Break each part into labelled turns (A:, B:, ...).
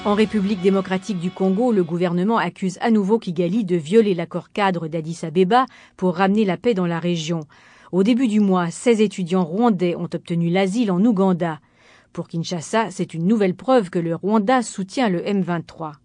A: En République démocratique du Congo, le gouvernement accuse à nouveau Kigali de violer l'accord cadre d'Addis Abeba pour ramener la paix dans la région. Au début du mois, 16 étudiants rwandais ont obtenu l'asile en Ouganda. Pour Kinshasa, c'est une nouvelle preuve que le Rwanda soutient le M23.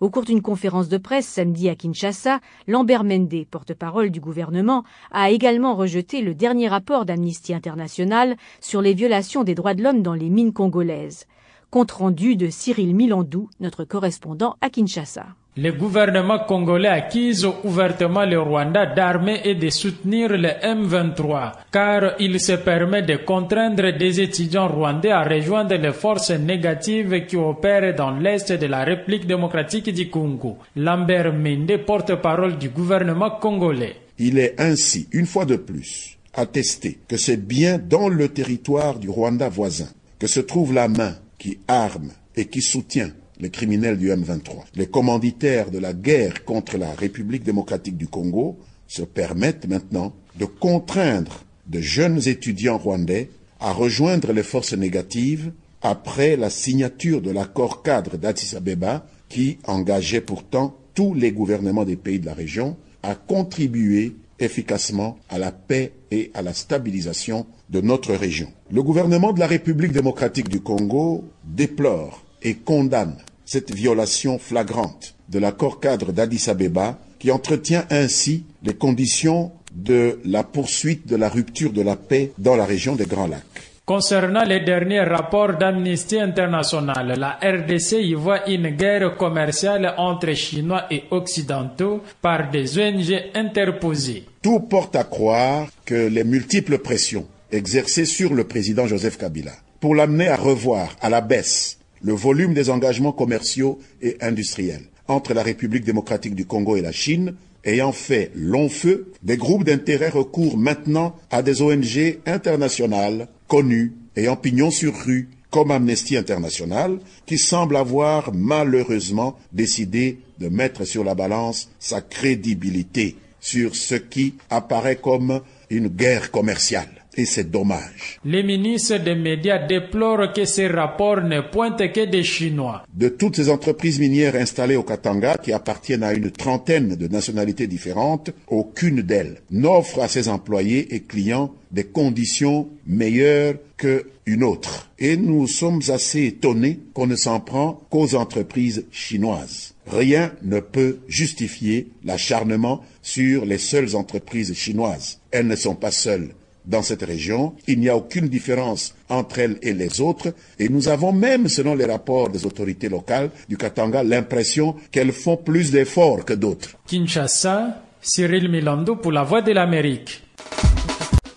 A: Au cours d'une conférence de presse samedi à Kinshasa, Lambert Mende, porte-parole du gouvernement, a également rejeté le dernier rapport d'Amnesty International sur les violations des droits de l'homme dans les mines congolaises. Compte rendu de Cyril Milandou, notre correspondant à Kinshasa.
B: Le gouvernement congolais accuse ouvertement le Rwanda d'armer et de soutenir le M23, car il se permet de contraindre des étudiants rwandais à rejoindre les forces négatives qui opèrent dans l'est de la République démocratique du Congo. Lambert Mende, porte-parole du gouvernement congolais.
C: Il est ainsi, une fois de plus, attesté que c'est bien dans le territoire du Rwanda voisin que se trouve la main qui arme et qui soutient les criminels du M23. Les commanditaires de la guerre contre la République démocratique du Congo se permettent maintenant de contraindre de jeunes étudiants rwandais à rejoindre les forces négatives après la signature de l'accord cadre d'Addis Abeba qui engageait pourtant tous les gouvernements des pays de la région à contribuer efficacement à la paix et à la stabilisation de notre région. Le gouvernement de la République démocratique du Congo déplore et condamne cette violation flagrante de l'accord cadre d'Addis Abeba qui entretient ainsi les conditions de la poursuite de la rupture de la paix dans la région des Grands Lacs.
B: Concernant les derniers rapports d'Amnesty International, la RDC y voit une guerre commerciale entre Chinois et Occidentaux par des ONG interposées.
C: Tout porte à croire que les multiples pressions exercées sur le président Joseph Kabila pour l'amener à revoir à la baisse le volume des engagements commerciaux et industriels entre la République démocratique du Congo et la Chine, ayant fait long feu, des groupes d'intérêt recourent maintenant à des ONG internationales connues ayant pignon sur rue, comme Amnesty International, qui semble avoir malheureusement décidé de mettre sur la balance sa crédibilité sur ce qui apparaît comme une guerre commerciale. Et c'est dommage.
B: Les ministres des médias déplorent que ces rapports ne pointent que des Chinois.
C: De toutes ces entreprises minières installées au Katanga, qui appartiennent à une trentaine de nationalités différentes, aucune d'elles n'offre à ses employés et clients des conditions meilleures qu'une autre. Et nous sommes assez étonnés qu'on ne s'en prend qu'aux entreprises chinoises. Rien ne peut justifier l'acharnement sur les seules entreprises chinoises. Elles ne sont pas seules. Dans cette région, il n'y a aucune différence entre elles et les autres et nous avons même, selon les rapports des autorités locales du Katanga, l'impression qu'elles font plus d'efforts que d'autres.
B: Kinshasa, Cyril Milandou pour la Voix de l'Amérique.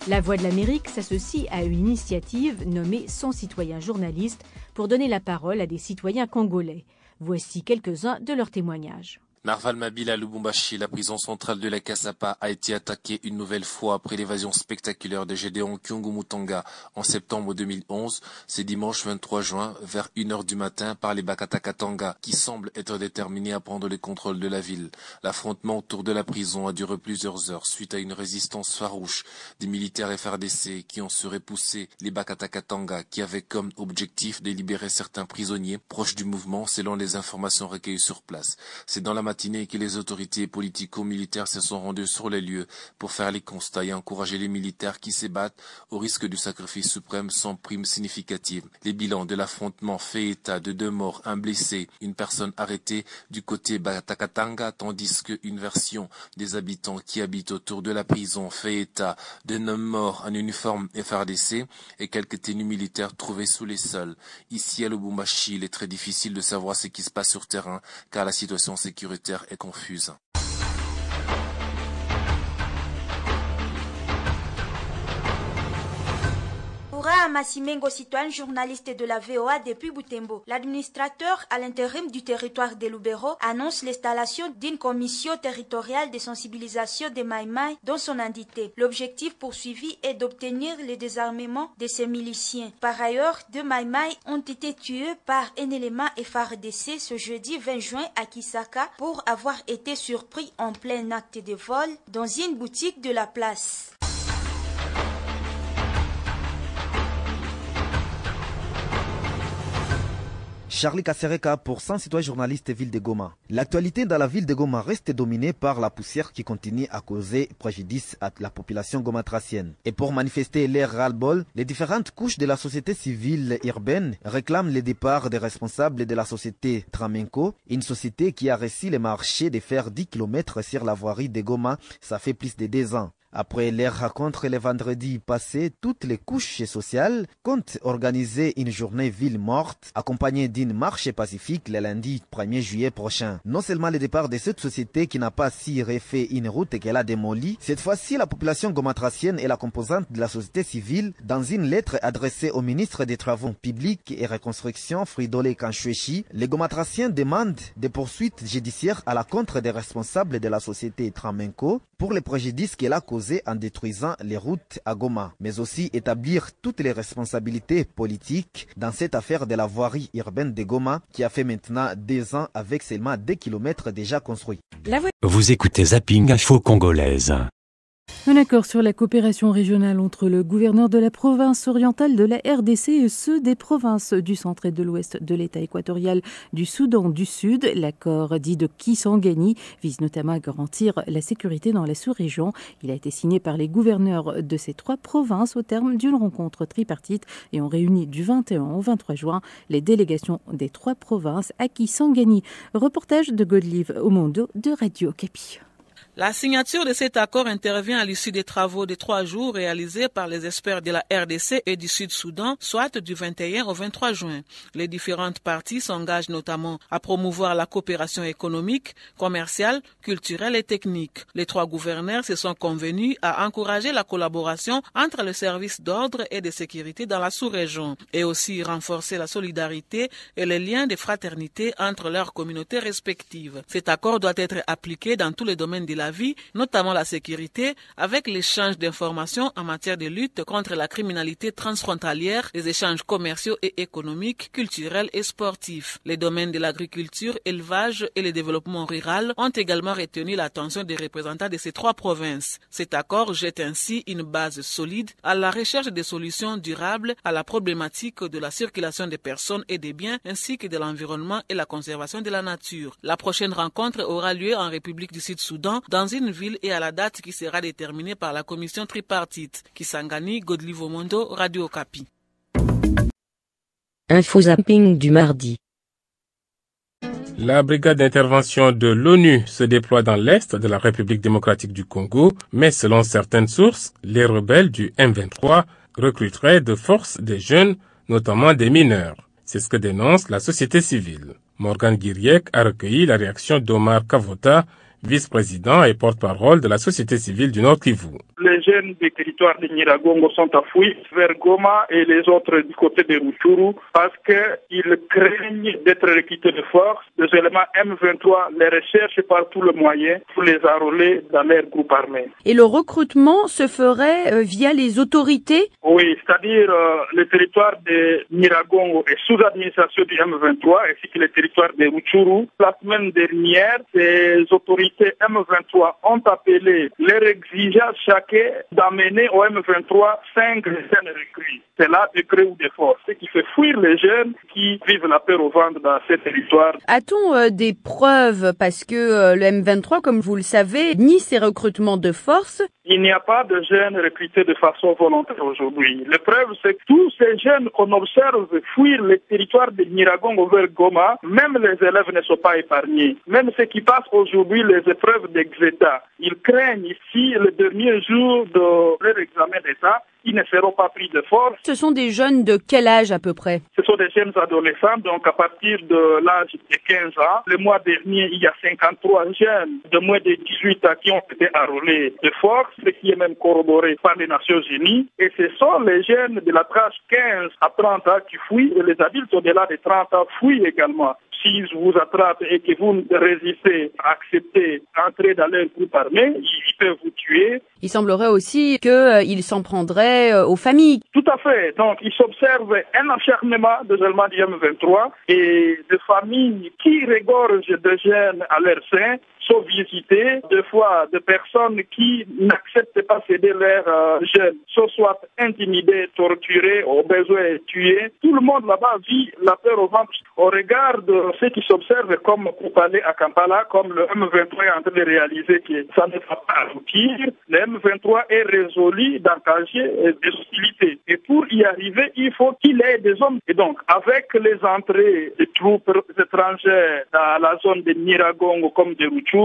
A: La Voix de l'Amérique s'associe à une initiative nommée Son citoyen journaliste pour donner la parole à des citoyens congolais. Voici quelques-uns de leurs témoignages.
D: Narval Mabila à Lubumbashi, la prison centrale de la Kasapa a été attaquée une nouvelle fois après l'évasion spectaculaire de Gédéon Kyungu Mutanga en septembre 2011. C'est dimanche 23 juin, vers 1h du matin, par les Bakata Katanga, qui semblent être déterminés à prendre le contrôle de la ville. L'affrontement autour de la prison a duré plusieurs heures suite à une résistance farouche des militaires FRDC qui ont su repousser les Bakata Katanga, qui avaient comme objectif de libérer certains prisonniers proches du mouvement selon les informations recueillies sur place. C'est dans la matinée que les autorités politico-militaires se sont rendues sur les lieux pour faire les constats et encourager les militaires qui se battent au risque du sacrifice suprême sans prime significative. Les bilans de l'affrontement fait état de 2 morts, 1 blessé, une personne arrêtée du côté Batakatanga, tandis qu'une version des habitants qui habitent autour de la prison fait état de 9 morts en uniforme FRDC et quelques tenues militaires trouvées sous les sols. Ici à Lubumbashi, il est très difficile de savoir ce qui se passe sur terrain car la situation sécuritaire est confuse.
E: Massimengo Citoine, journaliste de la VOA depuis Butembo. L'administrateur à l'intérim du territoire de Lubero annonce l'installation d'une commission territoriale de sensibilisation des Maïmaï dans son entité. L'objectif poursuivi est d'obtenir le désarmement de ces miliciens. Par ailleurs, 2 Maïmaï ont été tués par un élément FARDC ce jeudi 20 juin à Kisaka pour avoir été surpris en plein acte de vol dans une boutique de la place.
F: Charlie Kasereka pour 100 citoyens journalistes Ville de Goma. L'actualité dans la ville de Goma reste dominée par la poussière qui continue à causer préjudice à la population gomatracienne. Et pour manifester leur ras-le-bol, les différentes couches de la société civile urbaine réclament le départ des responsables de la société Tramenco, une société qui a réussi le marché de faire 10 km sur la voirie de Goma, ça fait plus de 2 ans. Après leur rencontre le vendredi passé, toutes les couches sociales comptent organiser une journée ville morte accompagnée d'une marche pacifique le lundi 1er juillet prochain. Non seulement le départ de cette société qui n'a pas si refait une route qu'elle a démolie, cette fois-ci la population gomatracienne est la composante de la société civile. Dans une lettre adressée au ministre des Travaux publics et Reconstruction Fridolin Kanchwechi, les gomatraciens demandent des poursuites judiciaires à l'encontre des responsables de la société Tramenco pour les préjudices qu'elle a causés en détruisant les routes à Goma, mais aussi établir toutes les responsabilités politiques dans cette affaire de la voirie urbaine de Goma qui a fait maintenant 2 ans avec seulement 2 km déjà construits.
G: Vous écoutez Zapping Info Congolaise.
H: Un accord sur la coopération régionale entre le gouverneur de la province orientale de la RDC et ceux des provinces du centre et de l'ouest de l'État équatorial du Soudan du Sud. L'accord dit de Kisangani vise notamment à garantir la sécurité dans la sous-région. Il a été signé par les gouverneurs de ces 3 provinces au terme d'une rencontre tripartite et ont réuni du 21 au 23 juin les délégations des 3 provinces à Kisangani. Reportage de Godlive Omondo de Radio Okapi.
I: La signature de cet accord intervient à l'issue des travaux de 3 jours réalisés par les experts de la RDC et du Sud-Soudan, soit du 21 au 23 juin. Les différentes parties s'engagent notamment à promouvoir la coopération économique, commerciale, culturelle et technique. Les 3 gouverneurs se sont convenus à encourager la collaboration entre les services d'ordre et de sécurité dans la sous-région et aussi renforcer la solidarité et les liens de fraternité entre leurs communautés respectives. Cet accord doit être appliqué dans tous les domaines de la vie, notamment la sécurité, avec l'échange d'informations en matière de lutte contre la criminalité transfrontalière, les échanges commerciaux et économiques, culturels et sportifs. Les domaines de l'agriculture, élevage et le développement rural ont également retenu l'attention des représentants de ces 3 provinces. Cet accord jette ainsi une base solide à la recherche de solutions durables à la problématique de la circulation des personnes et des biens ainsi que de l'environnement et la conservation de la nature. La prochaine rencontre aura lieu en République du Sud-Soudan dans une ville et à la date qui sera déterminée par la commission tripartite. Kisangani, Godlive Omondo, Radio Okapi.
J: Info zapping du mardi.
K: La brigade d'intervention de l'ONU se déploie dans l'est de la République démocratique du Congo, mais selon certaines sources, les rebelles du M23 recruteraient de force des jeunes, notamment des mineurs. C'est ce que dénonce la société civile. Morgan Guiriek a recueilli la réaction d'Omar Kavota, vice-président et porte-parole de la société civile du Nord Kivu.
L: Les jeunes des territoires de Nyiragongo sont à fuir vers Goma et les autres du côté de Rutshuru parce qu'ils craignent d'être recrutés de force. Les éléments M23 les recherchent par tous les moyens pour les enrôler dans leur groupe armé.
M: Et le recrutement se ferait via les autorités?
L: Oui, c'est-à-dire le territoire de Nyiragongo est sous administration du M23 ainsi que le territoire de Rutshuru. La semaine dernière, ces autorités M23 ont appelé leur exigeance chacun d'amener au M23 5 jeunes recrues. C'est là de gré ou de force, ce qui fait fuir les jeunes qui vivent la peur au ventre dans ces territoires.
M: A-t-on des preuves parce que le M23, comme vous le savez, nie ces recrutements de force?
L: Il n'y a pas de jeunes recrutés de façon volontaire aujourd'hui. La preuve, c'est que tous ces jeunes qu'on observe fuir les territoires de Nyiragongo vers Goma, même les élèves ne sont pas épargnés. Même ceux qui passent aujourd'hui les épreuves d'exéta, ils craignent ici le dernier jour de leur examen d'État, ils ne seront pas pris de force.
M: Ce sont des jeunes de quel âge à peu près?
L: Ce sont des jeunes adolescents, donc à partir de l'âge de 15 ans. Le mois dernier, il y a 53 jeunes de moins de 18 ans qui ont été enrôlés de force, ce qui est même corroboré par les Nations Unies. Et ce sont les jeunes de la tranche 15 à 30 ans qui fuient, et les adultes au-delà de 30 ans fuient également. Si vous attrapent et que vous résistez, acceptez d'entrer dans leur groupe armé, ils peuvent vous tuer.
M: Il semblerait aussi qu'ils s'en prendraient fait aux familles.
L: Tout à fait. Donc, il s'observe un acharnement des éléments du M23 et des familles qui regorgent de jeunes à leur sein sont visitées, des fois des personnes qui n'acceptent pas céder leurs jeunes, soit intimidées, torturées, au besoin tuées. Tout le monde là-bas vit la peur au ventre. On regarde ce qui s'observe comme pour aller à Kampala, comme le M23 est en train de réaliser que ça ne va pas aboutir. Le M23 est résolu d'engager des hostilités. Et pour y arriver, il faut qu'il ait des hommes. Et donc, avec les entrées des troupes étrangères dans la zone de Nyiragongo comme de Rutshuru,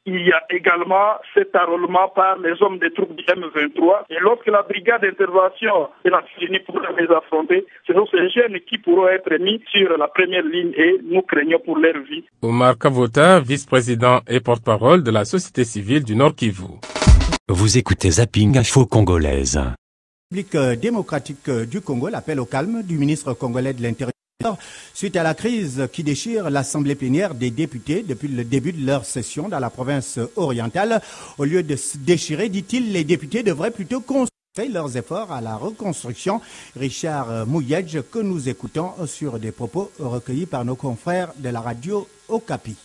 L: il y a également cet enrôlement par les hommes des troupes du M23. Et lorsque la brigade d'intervention de la Nations pourra les affronter, ce sont ces jeunes qui pourront être mis sur la première ligne et nous craignons pour leur vie.
K: Omar Kavota, vice-président et porte-parole de la société civile du Nord Kivu.
G: Vous écoutez Zapping Info Congolaise.
N: La République démocratique du Congo, l'appel au calme du ministre congolais de l'Intérieur suite à la crise qui déchire l'Assemblée plénière des députés depuis le début de leur session dans la province orientale. Au lieu de se déchirer, dit-il, les députés devraient plutôt concentrer leurs efforts à la reconstruction. Richard Mouyedj, que nous écoutons sur des propos recueillis par nos confrères de la radio Okapi.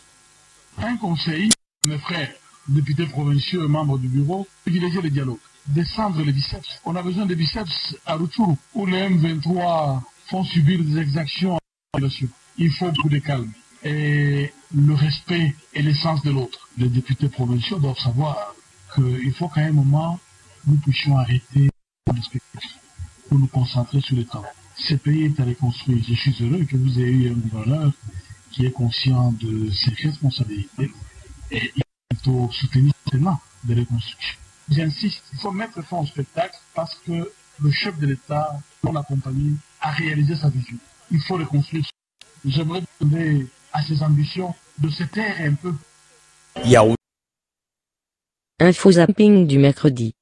O: Un conseil, mes frères, députés provinciaux et membres du bureau, privilégier le dialogue, descendre les biceps. On a besoin de biceps à Rutshuru, où les M23 font subir des exactions. Il faut beaucoup de calme et le respect et l'essence de l'autre. Les députés provinciaux doivent savoir qu'il faut qu'à un moment, nous puissions arrêter le spectacle pour nous concentrer sur le temps. Ce pays est à reconstruire. Je suis heureux que vous ayez eu un gouverneur qui est conscient de ses responsabilités et il faut soutenir tellement de reconstruction. J'insiste, il faut mettre fin au spectacle parce que le chef de l'État, pour l'accompagner, a réalisé sa vision. Il faut reconstruire. J'aimerais demander à ses ambitions de se taire un peu.
J: Info zapping du mercredi.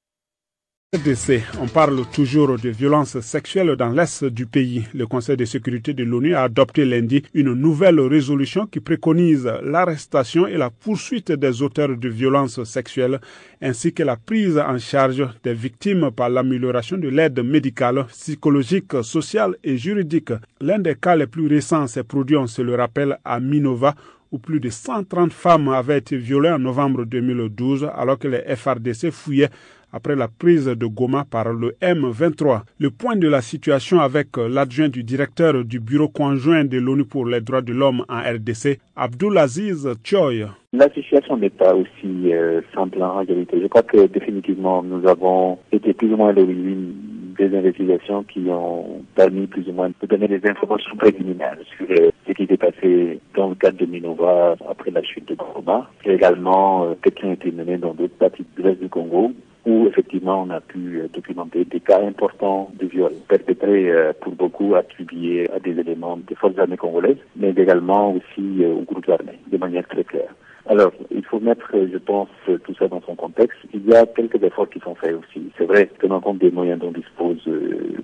P: On parle toujours de violences sexuelles dans l'est du pays. Le Conseil de sécurité de l'ONU a adopté lundi une nouvelle résolution qui préconise l'arrestation et la poursuite des auteurs de violences sexuelles ainsi que la prise en charge des victimes par l'amélioration de l'aide médicale, psychologique, sociale et juridique. L'un des cas les plus récents s'est produit, on se le rappelle, à Minova, où plus de 130 femmes avaient été violées en novembre 2012 alors que les FARDC fouillaient après la prise de Goma par le M23. Le point de la situation avec l'adjoint du directeur du bureau conjoint de l'ONU pour les droits de l'homme en RDC, Abdulaziz Choy.
Q: La situation n'est pas aussi simple en réalité. Je crois que définitivement nous avons été plus ou moins à l'origine des investigations qui ont permis plus ou moins de donner des informations préliminaires sur ce qui s'est passé dans le cadre de Minova après la chute de Goma. Et également, qui ont été menés dans d'autres parties de l'Est du Congo, où effectivement on a pu documenter des cas importants de viol perpétrés pour beaucoup attribués à des éléments des forces armées congolaises, mais également aussi aux groupes armés, de manière très claire. Alors, il faut mettre, je pense, tout ça dans son contexte. Il y a quelques efforts qui sont faits aussi. C'est vrai, tenant compte des moyens dont dispose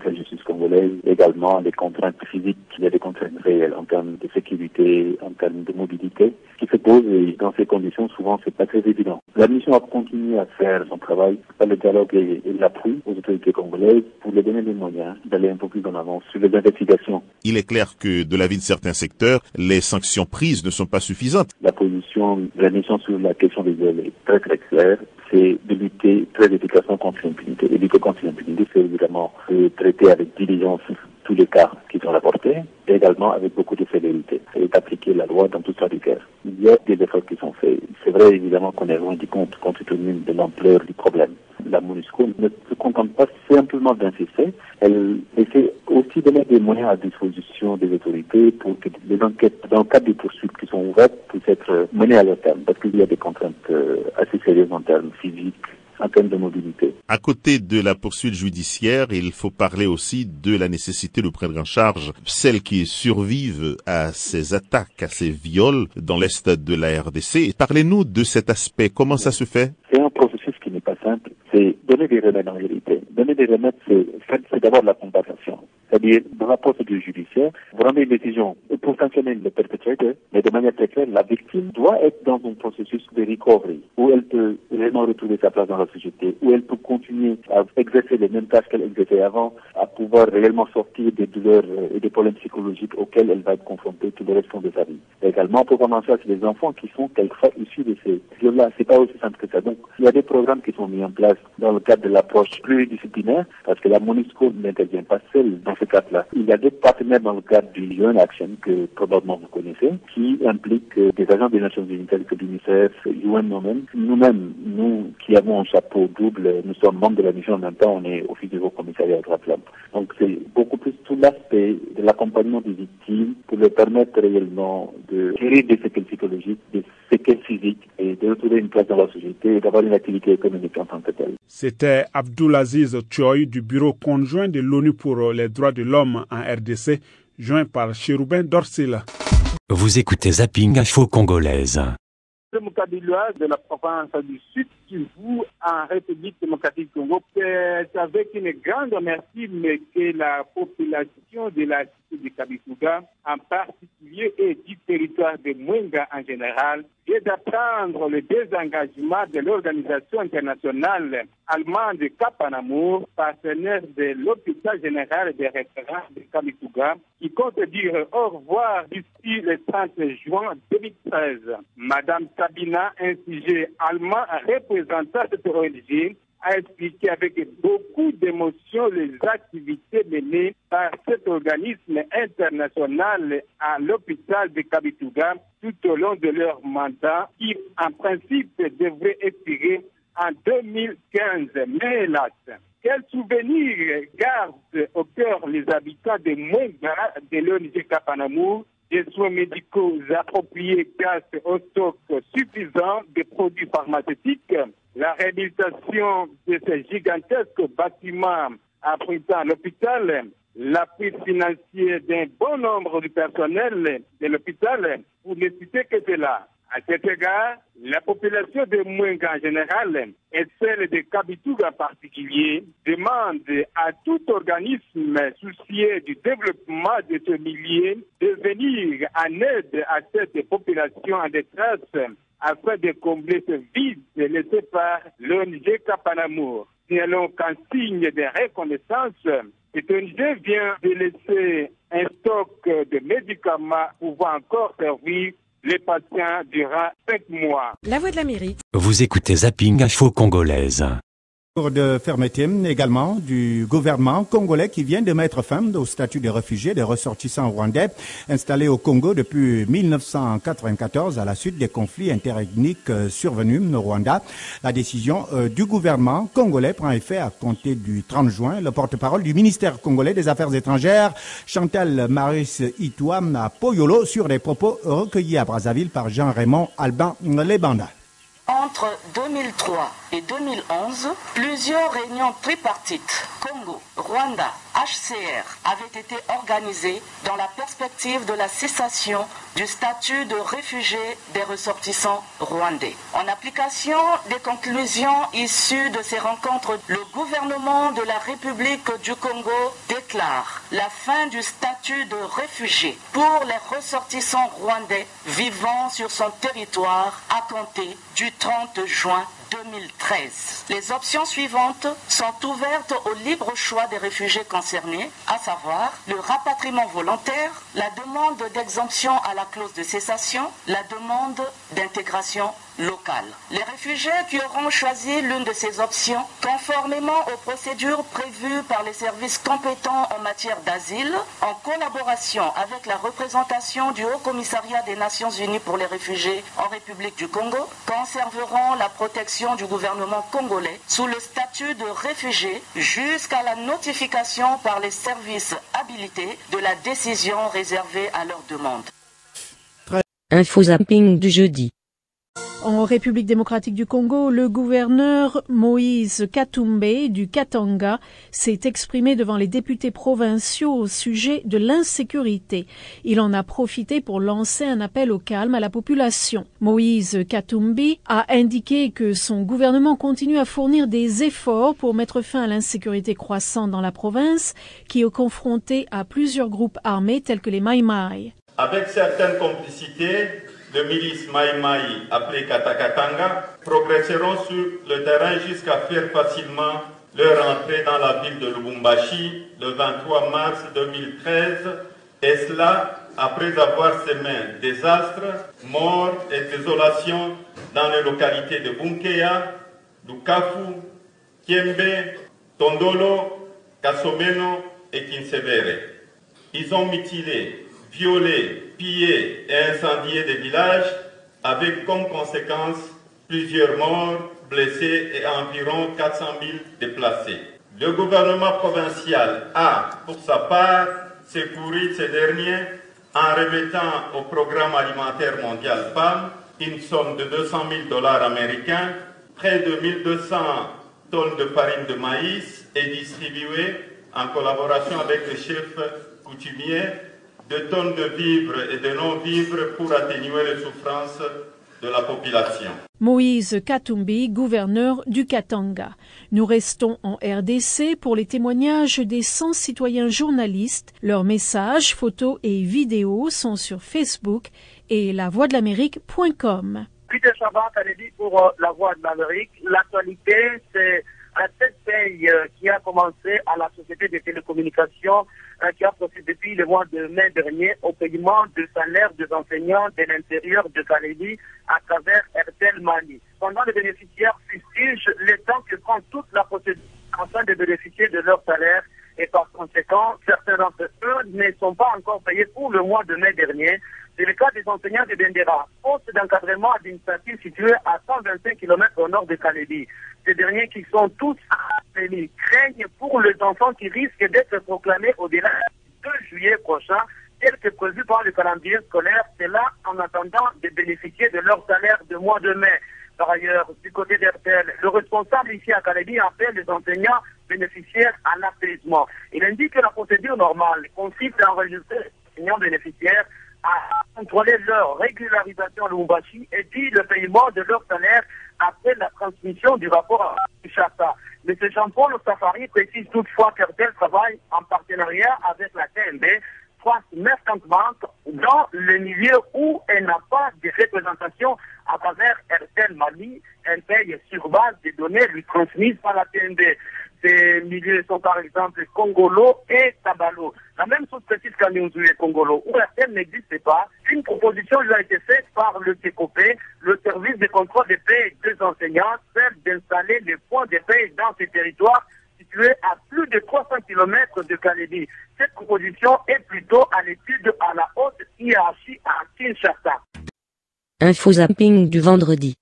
Q: la justice congolaise, également les contraintes physiques, il y a des contraintes réelles en termes de sécurité, en termes de mobilité, qui se posent et dans ces conditions, souvent, c'est pas très évident. La mission a continué à faire son travail par le dialogue et l'appui aux autorités congolaises pour les donner les moyens d'aller un peu plus en avance sur les investigations.
R: Il est clair que de l'avis de certains secteurs, les sanctions prises ne sont pas suffisantes.
Q: La position de la mission sur la question des viols est très très claire. C'est de lutter très efficacement contre l'impunité. Et lutter contre l'impunité, c'est évidemment de traiter avec diligence tous les cas qui sont rapportés, et également avec beaucoup de célérité, et d'appliquer la loi dans toute sa rigueur. Il y a des efforts qui sont faits. C'est vrai évidemment qu'on est loin du compte tenu de l'ampleur du problème. La MONUSCO ne se contente pas simplement d'insister, elle essaie aussi de mettre des moyens à disposition des autorités pour que les enquêtes, dans le cadre des poursuites qui sont ouvertes, puissent être menées à leur terme, parce qu'il y a des contraintes assez sérieuses en termes physiques, en termes de mobilité.
R: À côté de la poursuite judiciaire, il faut parler aussi de la nécessité de prendre en charge celles qui survivent à ces attaques, à ces viols dans l'est de la RDC. Parlez-nous de cet aspect. Comment ça se fait?
Q: C'est un processus qui n'est pas simple. C'est donner des remèdes en réalité. Donner des remèdes, c'est d'abord la compensation. C'est-à-dire, dans la procédure judiciaire, vous rendez une décision pour sanctionner le perpétrateur, mais de manière très claire, la victime doit être dans un processus de recovery, où elle peut réellement retrouver sa place dans la société, où elle peut continuer à exercer les mêmes tâches qu'elle exerçait avant, à pouvoir réellement sortir des douleurs et des problèmes psychologiques auxquels elle va être confrontée tout le restant de sa vie. Et également, pour commencer, c'est les enfants qui sont quelquefois issus de ces viols-là. C'est pas aussi simple que ça. Donc, il y a des programmes qui sont mis en place dans le cadre de l'approche pluridisciplinaire, parce que la MONUSCO n'intervient pas seule dans ce cadre-là. Il y a d'autres partenaires dans le cadre du UN Action, que probablement vous connaissez, qui impliquent des agents des Nations Unies, tels que l'UNICEF, UN nous-mêmes, nous qui avons un chapeau double, nous sommes membres de la mission, en même temps, on est office du Haut-Commissariat aux droits de l'homme. Donc, c'est beaucoup plus tout l'aspect de l'accompagnement des victimes pour leur permettre réellement de guérir des séquelles psychologiques, des séquelles physiques et de retrouver une place dans la société et d'avoir une activité économique en tant que telle.
P: C'était Abdoulaziz Choi du Bureau conjoint de l'ONU pour les droits de l'homme en RDC, joint par Chérubin Dorsila.
G: Vous écoutez Zapping Info Congolaise.
L: Le Moukabilois de la province du Sud Kivu en République démocratique du Congo, c'est avec une grande merci mais que la population de la cité de Kabituga en particulier et du territoire de Mwenga en général vient d'apprendre le désengagement de l'organisation internationale allemande de Cap en Amour, partenaire de l'hôpital général de référence de Kabituga, qui compte dire au revoir d'ici le 30 juin 2013. Madame Sabina, un sujet allemand représentant cette ONG, a expliqué avec beaucoup d'émotion les activités menées par cet organisme international à l'hôpital de Kabituga tout au long de leur mandat qui, en principe, devrait expirer en 2015. Mais hélas, quel souvenir gardent au cœur les habitants de Mwenga de l'ONG Cap en Amour, des soins médicaux appropriés grâce au stock suffisant de produits pharmaceutiques, la réhabilitation de ces gigantesques bâtiments abritant l'hôpital, l'appui financier d'un bon nombre de personnel de l'hôpital, pour ne citer que cela. À cet égard, la population de Mwenga en général et celle de Kabituga en particulier demande à tout organisme soucieux du développement de ce milieu de venir en aide à cette population en détresse afin de combler ce vide laissé par l'ONG Cap en Amour. Signalons qu'en signe de reconnaissance, cette ONG vient de laisser un stock de médicaments pouvant encore servir les patients durant 5 mois.
S: La Voix de l'Amérique.
G: Vous écoutez Zapping Info Congolaise.
N: De fermeté également du gouvernement congolais qui vient de mettre fin au statut de réfugiés des ressortissants rwandais installés au Congo depuis 1994 à la suite des conflits interethniques survenus au Rwanda. La décision du gouvernement congolais prend effet à compter du 30 juin. Le porte-parole du ministère congolais des Affaires étrangères, Chantal Maris Itouam à Poyolo, sur des propos recueillis à Brazzaville par Jean-Raymond Alban Lebanda.
T: Entre 2003 et 2011, plusieurs réunions tripartites Congo, Rwanda, HCR avaient été organisées dans la perspective de la cessation du statut de réfugié des ressortissants rwandais. En application des conclusions issues de ces rencontres, le gouvernement de la République du Congo déclare la fin du statut de réfugié pour les ressortissants rwandais vivant sur son territoire à compter du 30 juin 2013. Les options suivantes sont ouvertes au libre choix des réfugiés concernés, à savoir le rapatriement volontaire, la demande d'exemption à la clause de cessation, la demande d'intégration locale. Les réfugiés qui auront choisi l'une de ces options, conformément aux procédures prévues par les services compétents en matière d'asile, en collaboration avec la représentation du Haut-Commissariat des Nations Unies pour les réfugiés en République du Congo, conserveront la protection du gouvernement congolais sous le statut de réfugié jusqu'à la notification par les services habilités de la décision réservée à leur demande.
J: Info zapping du jeudi.
H: En République démocratique du Congo, le gouverneur Moïse Katumbi du Katanga s'est exprimé devant les députés provinciaux au sujet de l'insécurité. Il en a profité pour lancer un appel au calme à la population. Moïse Katumbi a indiqué que son gouvernement continue à fournir des efforts pour mettre fin à l'insécurité croissante dans la province, qui est confrontée à plusieurs groupes armés tels que les Mai Mai.
S: Avec certaines complicités, de milices Mai Mai appelées Katakatanga progresseront sur le terrain jusqu'à faire facilement leur entrée dans la ville de Lubumbashi le 23 mars 2013, et cela après avoir semé désastres, morts et désolation dans les localités de Bunkeya, Bukavu, Kiembe, Tondolo, Kasomeno et Kinsevere. Ils ont mutilé, violé, pillé et incendié des villages avec comme conséquence plusieurs morts, blessés et environ 400 000 déplacés. Le gouvernement provincial a, pour sa part, secouru ces derniers en remettant au programme alimentaire mondial PAM une somme de $200 000 américains, près de 1200 tonnes de farine de maïs et distribué en collaboration avec les chefs coutumiers 2 tonnes de vivres et de non-vivres pour atténuer les souffrances de la population.
H: Moïse Katumbi, gouverneur du Katanga. Nous restons en RDC pour les témoignages des 100 citoyens journalistes. Leurs messages, photos et vidéos sont sur Facebook et lavoixdelamérique.com.
U: Peter Chabat, pour La Voix de l'Amérique. L'actualité, c'est cette paye qui a commencé à la Société de télécommunications qui a procédé depuis le mois de mai dernier au paiement de salaire des enseignants de l'intérieur de Kalébi à travers Airtel Mali. Pendant les bénéficiaires fustigent le temps que prend toute la procédure afin de bénéficier de leur salaire et par conséquent, certains d'entre eux ne sont pas encore payés pour le mois de mai dernier. C'est le cas des enseignants de Bendera, poste d'encadrement administratif situé à 125 km au nord de Kalébi. Ces derniers qui sont tous appelés craignent pour les enfants qui risquent d'être proclamés au-delà du 2 juillet prochain, tel que prévu par le calendrier scolaire. C'est là en attendant de bénéficier de leur salaire de mois de mai. Par ailleurs, du côté d'Hertel, le responsable ici à Kalébi appelle les enseignants bénéficiaires à l'apaisement. Il indique que la procédure normale consiste à enregistrer les enseignants bénéficiaires, à contrôler leur régularisation à Lubumbashi et puis le paiement de leur salaire après la transmission du rapport à Kinshasa. M. Jean-Paul Safari précise toutefois qu'Hertel travaille en partenariat avec la TMB mercantement dans le milieu où elle n'a pas de représentation à travers Airtel Mali. Elle paye sur base des données lui transmises par la TMB. Ces milieux sont par exemple Congolo et Tabalo. La même chose précise qu'à Nyunzu et Congolo, où Airtel n'existe pas. Une proposition lui a été faite par le TCOP, le service de contrôle des paie des enseignants, celle d'installer les points de paie dans ces territoires situés à plus de 300 km de Kalébi. Cette proposition est plutôt à l'étude à la haute hiérarchie à Kinshasa.
J: Info zapping du vendredi.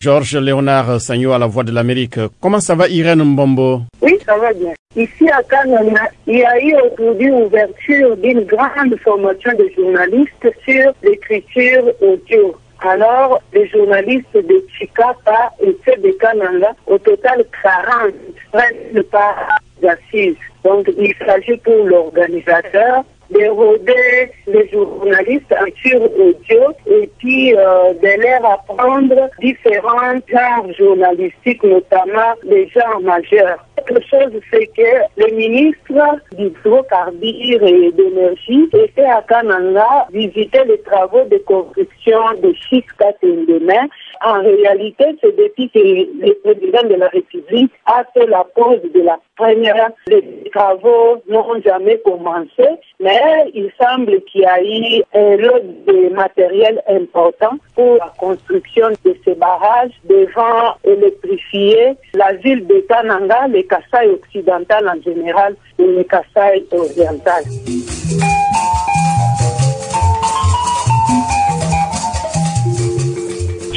V: Georges Léonard Sagno à la Voix de l'Amérique. Comment ça va Irène Mbombo?
W: Oui, ça va bien. Ici à Kanana, il y a eu aujourd'hui l'ouverture d'une grande formation de journalistes sur l'écriture audio. Alors, les journalistes de Chikapa et ceux de Kananga, au total 40, prennent part d'assises. Donc, il s'agit pour l'organisateur de roder les journalistes sur audio et puis de leur apprendre différents genres journalistiques, notamment les genres majeurs. Autre chose, c'est que le ministre d'Hydrocarbures et d'énergie était à Kananga visiter les travaux de construction de Chiska Tendema. En réalité, c'est depuis que le président de la République a fait la pause de la première, les travaux n'ont jamais commencé, mais il semble qu'il y a eu un lot de matériel important pour la construction de ces barrages devant électrifier la ville de Kananga, le Kasaï occidental en général et le Kasaï oriental.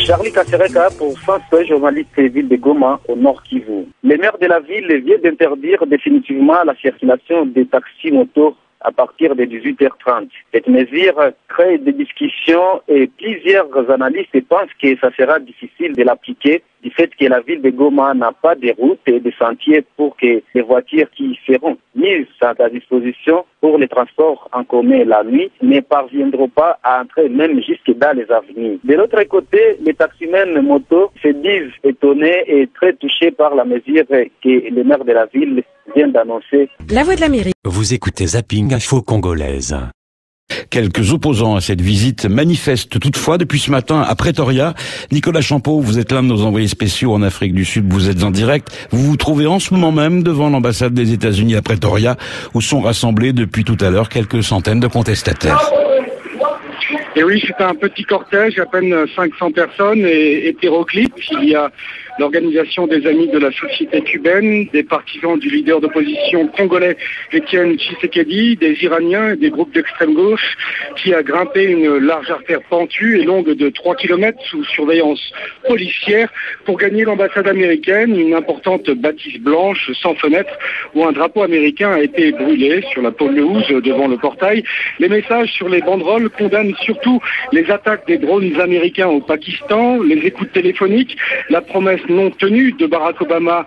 X: Charlie Kassereka pour France, journaliste ville de Goma au Nord Kivu. Le maire de la ville vient d'interdire définitivement la circulation des taxis motos à partir de 18h30. Cette mesure crée des discussions et plusieurs analystes pensent que ça sera difficile de l'appliquer du fait que la ville de Goma n'a pas de routes et de sentiers pour que les voitures qui seront mises à disposition pour les transports en commun la nuit ne parviendront pas à entrer même jusque dans les avenues. De l'autre côté, les taximens moto se disent étonnés et très touchés par la mesure que le maire de la ville vient d'annoncer.
A: La Voix de l'Amérique.
G: Vous écoutez Zapping Info Congolaise.
B: Quelques opposants à cette visite manifestent toutefois depuis ce matin à Pretoria. Nicolas Champeau, vous êtes l'un de nos envoyés spéciaux en Afrique du Sud, vous êtes en direct. Vous vous trouvez en ce moment même devant l'ambassade des États-Unis à Pretoria, où sont rassemblés depuis tout à l'heure quelques centaines de contestataires.
C: Et oui, c'est un petit cortège, à peine 500 personnes et hétéroclite. Il y a l'organisation des Amis de la société cubaine, des partisans du leader d'opposition congolais Étienne Tshisekedi, des Iraniens et des groupes d'extrême gauche qui a grimpé une large artère pentue et longue de 3 km sous surveillance policière pour gagner l'ambassade américaine, une importante bâtisse blanche sans fenêtre où un drapeau américain a été brûlé sur la pelouse devant le portail. Les messages sur les banderoles condamnent surtout les attaques des drones américains au Pakistan, les écoutes téléphoniques, la promesse non tenue de Barack Obama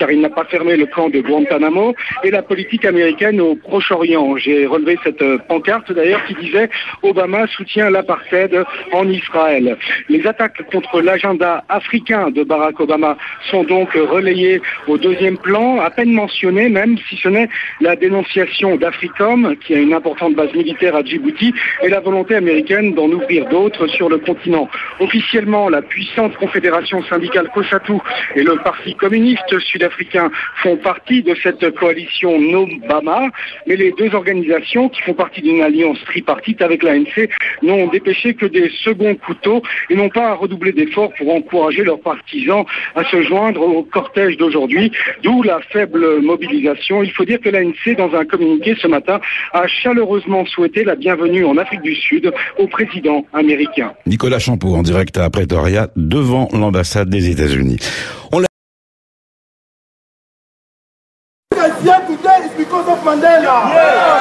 C: car il n'a pas fermé le camp de Guantanamo, et la politique américaine au Proche-Orient. J'ai relevé cette pancarte d'ailleurs qui disait « Obama soutient l'apartheid en Israël ». Les attaques contre l'agenda africain de Barack Obama sont donc relayées au deuxième plan, à peine mentionnées même, si ce n'est la dénonciation d'Africom, qui a une importante base militaire à Djibouti, et la volonté américaine d'en ouvrir d'autres sur le continent. Officiellement, la puissante confédération syndicale COSATU et le Parti communiste sud-africain font partie de cette coalition No-Bama, mais les deux organisations qui font partie d'une alliance tripartite avec l'ANC n'ont dépêché que des seconds couteaux et n'ont pas à redoubler d'efforts pour encourager leurs partisans à se joindre au cortège d'aujourd'hui, d'où la faible mobilisation. Il faut dire que l'ANC, dans un communiqué ce matin, a chaleureusement souhaité la bienvenue en Afrique du Sud au président américain.
B: Nicolas Champeau en direct à Pretoria devant l'ambassade des États-Unis.
D: Here today is because of Mandela.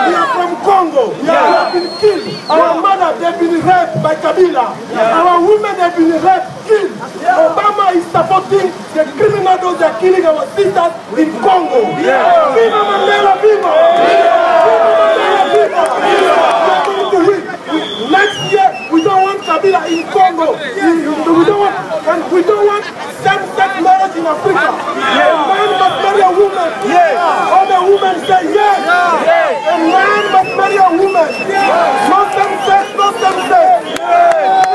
D: We are from Congo. We have been killed. Our mother, they've been raped by Kabila. Our women have been raped, killed. Obama is supporting the criminals those that are killing our sisters in Congo. Viva Mandela, viva! Viva Mandela, viva! We are going to win. Next year, we don't want Kabila in Congo. We don't want same-sex marriage in Africa. A man must marry a woman. All the women say yes. A man must marry a woman. No same-sex, no same-sex.